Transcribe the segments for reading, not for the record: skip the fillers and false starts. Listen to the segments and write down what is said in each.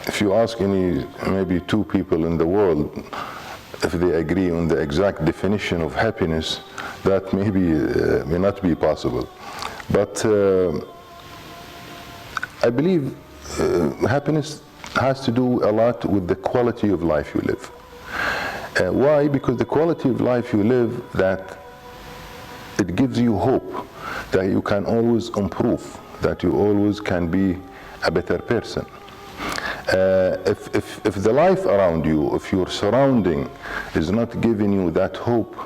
if you ask maybe two people in the world if they agree on the exact definition of happiness, that may not be possible. But I believe happiness has to do a lot with the quality of life you live. Why? Because the quality of life you live, that it gives you hope that you can always improve, that you always can be a better person. If the life around you, if your surrounding is not giving you that hope,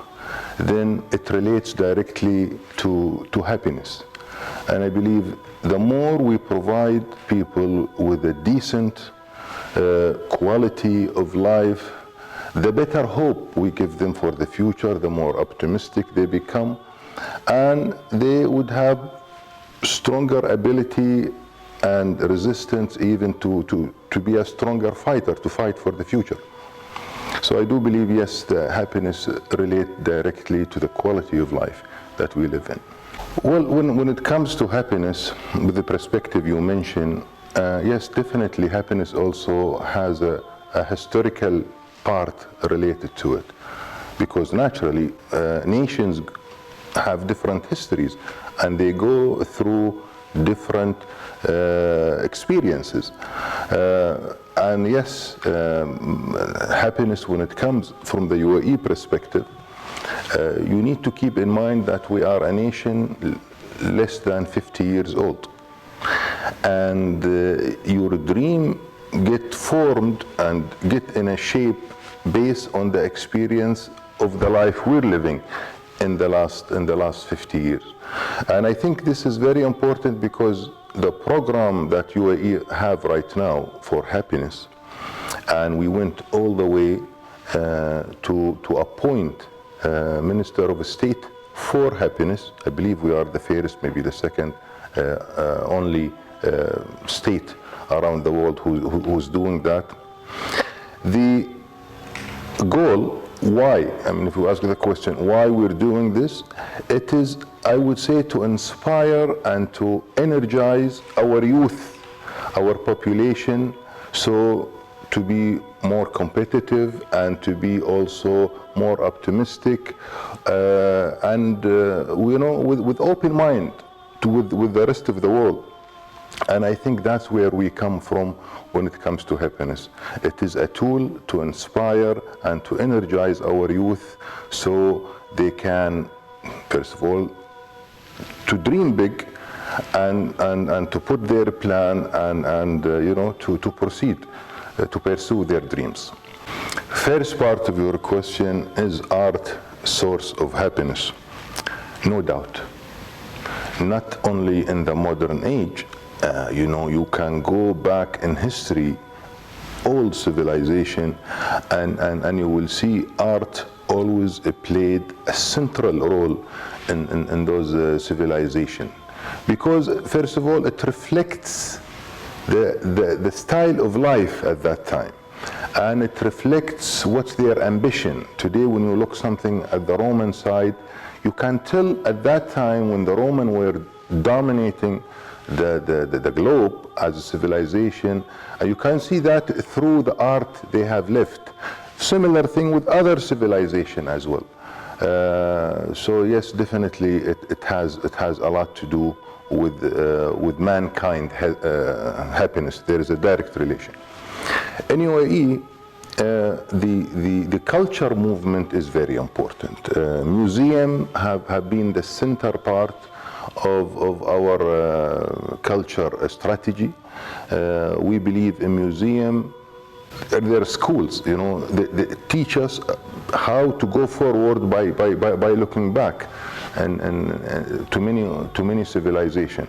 then it relates directly to happiness. And I believe the more we provide people with a decent quality of life, the better hope we give them for the future, the more optimistic they become, and they would have stronger ability and resistance even to be a stronger fighter, to fight for the future. So I do believe, yes, the happiness relates directly to the quality of life that we live in. Well, when it comes to happiness, with the perspective you mentioned, yes, definitely happiness also has a historical part related to it. Because naturally, nations have different histories and they go through different experiences. And yes, happiness, when it comes from the UAE perspective, you need to keep in mind that we are a nation less than 50 years old. And your dream get formed and get in a shape based on the experience of the life we're living in the last 50 years. And I think this is very important because the program that UAE have right now for happiness, and we went all the way to appoint Minister of State for happiness. I believe we are the first, maybe the second only state around the world who's doing that. The goal, why? I mean, if you ask the question, why we're doing this, it is, I would say, to inspire and to energize our youth, our population, so to be more competitive and to be also more optimistic and with open mind with the rest of the world. And I think that's where we come from when it comes to happiness. It is a tool to inspire and to energize our youth so they can, first of all, to dream big and to put their plan and to proceed, to pursue their dreams. First part of your question, is art source of happiness? No doubt. Not only in the modern age. You can go back in history, old civilization, and you will see art always played a central role in those civilizations. Because, first of all, it reflects the style of life at that time. And it reflects what's their ambition. Today, when you look something at the Roman side, you can tell at that time when the Romans were dominating the globe as a civilization, you can see that through the art they have left. Similar thing with other civilization as well. So yes, definitely it has a lot to do with mankind happiness. There is a direct relation. In UAE, the culture movement is very important. Museums have been the center part of our culture strategy. We believe in museum. There are schools, they teach us how to go forward by looking back and to many civilizations.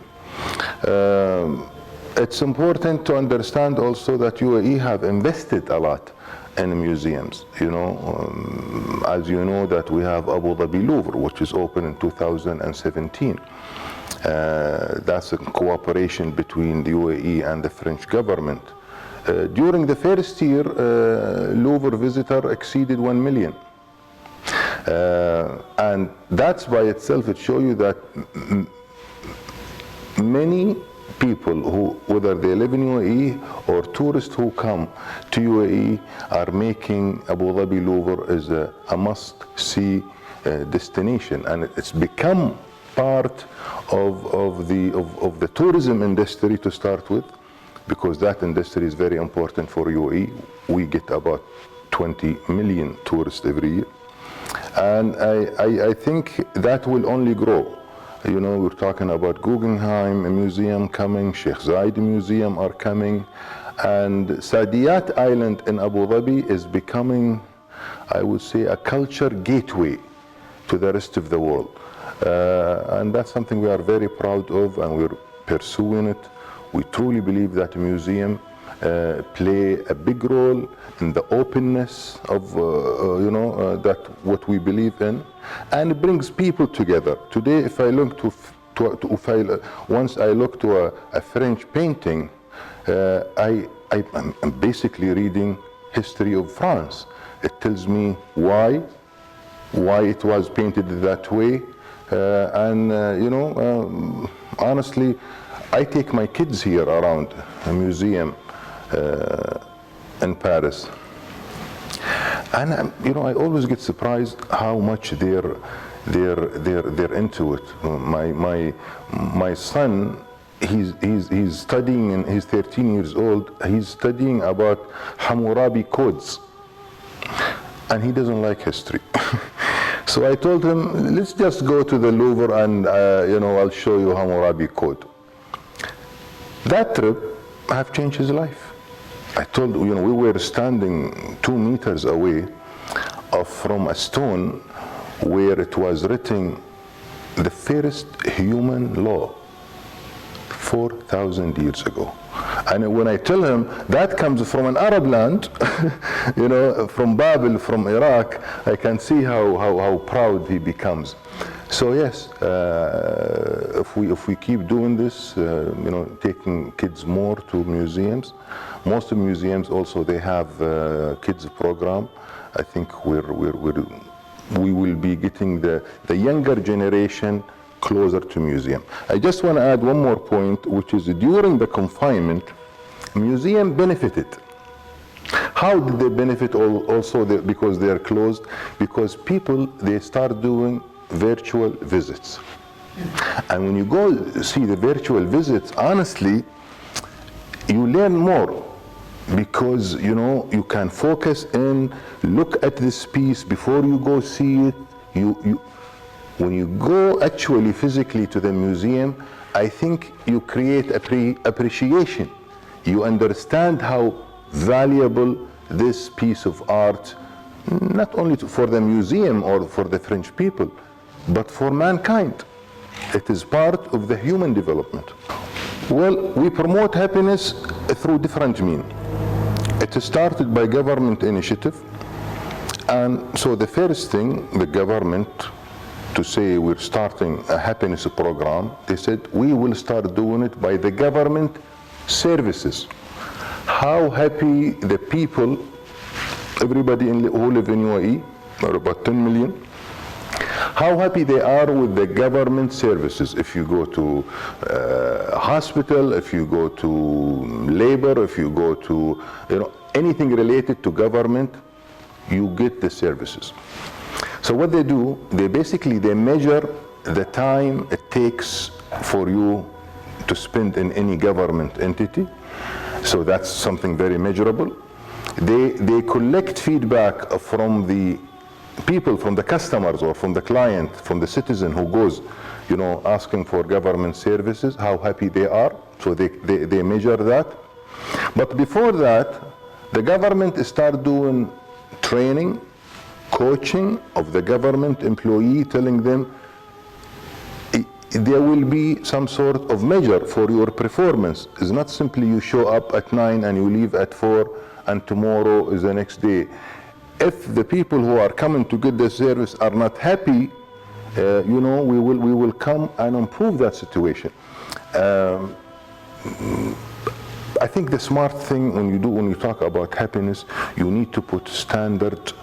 It's important to understand also that UAE have invested a lot in museums. As you know, that we have Abu Dhabi Louvre, which is open in 2017. That's a cooperation between the UAE and the French government. During the first year, Louvre visitor exceeded 1 million. And that's by itself, it shows you that many people who, whether they live in UAE or tourists who come to UAE, are making Abu Dhabi Louvre as a must-see destination, and it's become part of the tourism industry to start with, because that industry is very important for UAE. We get about 20 million tourists every year, and I think that will only grow. You know, we're talking about Guggenheim Museum coming, Sheikh Zayed Museum are coming, and Saadiyat Island in Abu Dhabi is becoming, I would say, a culture gateway to the rest of the world. And that's something we are very proud of, and we're pursuing it. We truly believe that a museum play a big role in the openness of that what we believe in, and it brings people together. Today, if I look once I look to a French painting, I'm basically reading history of France. It tells me why it was painted that way, honestly, I take my kids here around a museum in Paris, and I always get surprised how much they're into it. My son, he's studying, and he's 13 years old. He's studying about Hammurabi codes, and he doesn't like history. So I told him, let's just go to the Louvre, and I'll show you Hammurabi code. That trip have changed his life. I told, we were standing 2 meters away from a stone where it was written the first human law 4,000 years ago. And when I tell him that comes from an Arab land, from Babel, from Iraq, I can see how proud he becomes. So yes, if we keep doing this, taking kids more to museums. Most of the museums also, they have kids program. I think we will be getting the younger generation closer to museum. I just want to add one more point, which is during the confinement, museum benefited. How did they benefit? Also because they are closed, because people, they start doing virtual visits. And when you go see the virtual visits, honestly, you learn more, because you can focus and look at this piece before you go see it. When you go actually physically to the museum, I think you create appreciation. You understand how valuable this piece of art, not only for the museum or for the French people, but for mankind. It is part of the human development. Well, we promote happiness through different means. It started by government initiative, and so the first thing, the government, to say we're starting a happiness program, they said we will start doing it by the government services. How happy the people, everybody who live in UAE, or about 10 million, how happy they are with the government services. If you go to a hospital, if you go to labor, if you go to anything related to government, you get the services. So what they do, they measure the time it takes for you to spend in any government entity. So that's something very measurable. They collect feedback from the people, from the customers, or from the client, from the citizen who goes, asking for government services, how happy they are. So they measure that. But before that, the government start doing training, coaching of the government employee, telling them there will be some sort of measure for your performance. It's not simply you show up at 9 and you leave at 4 and tomorrow is the next day. If the people who are coming to get the service are not happy, we will come and improve that situation. I think the smart thing when you talk about happiness, you need to put standard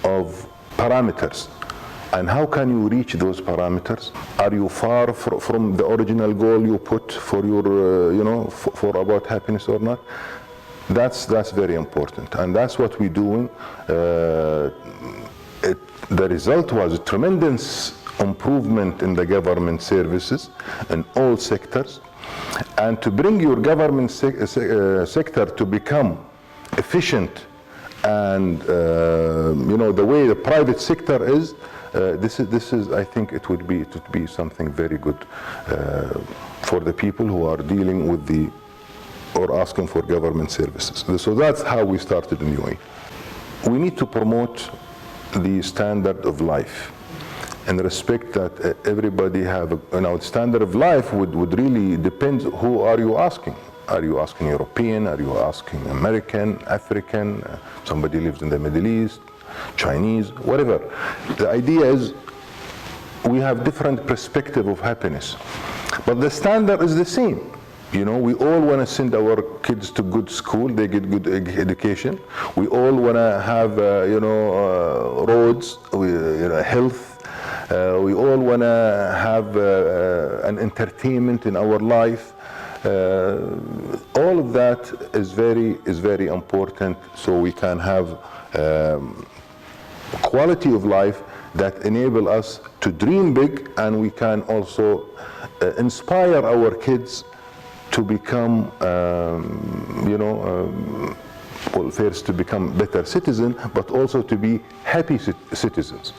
of parameters. And how can you reach those parameters? Are you far from the original goal you put for your, for about happiness or not? That's very important, and that's what we're doing. The result was a tremendous improvement in the government services in all sectors, and to bring your government sector to become efficient, and the way the private sector is. This is, I think, it would be something very good for the people who are dealing with or asking for government services. So that's how we started in UAE. We need to promote the standard of life, and respect that everybody have standard of life would really depend who are you asking. Are you asking European? Are you asking American, African? Somebody lives in the Middle East, Chinese, whatever. The idea is we have different perspective of happiness, but the standard is the same. We all want to send our kids to good school, they get good education. We all want to have, roads, health. We all want to have an entertainment in our life. All of that is very important, so we can have quality of life that enable us to dream big, and we can also inspire our kids to become, first to become better citizens, but also to be happy citizens.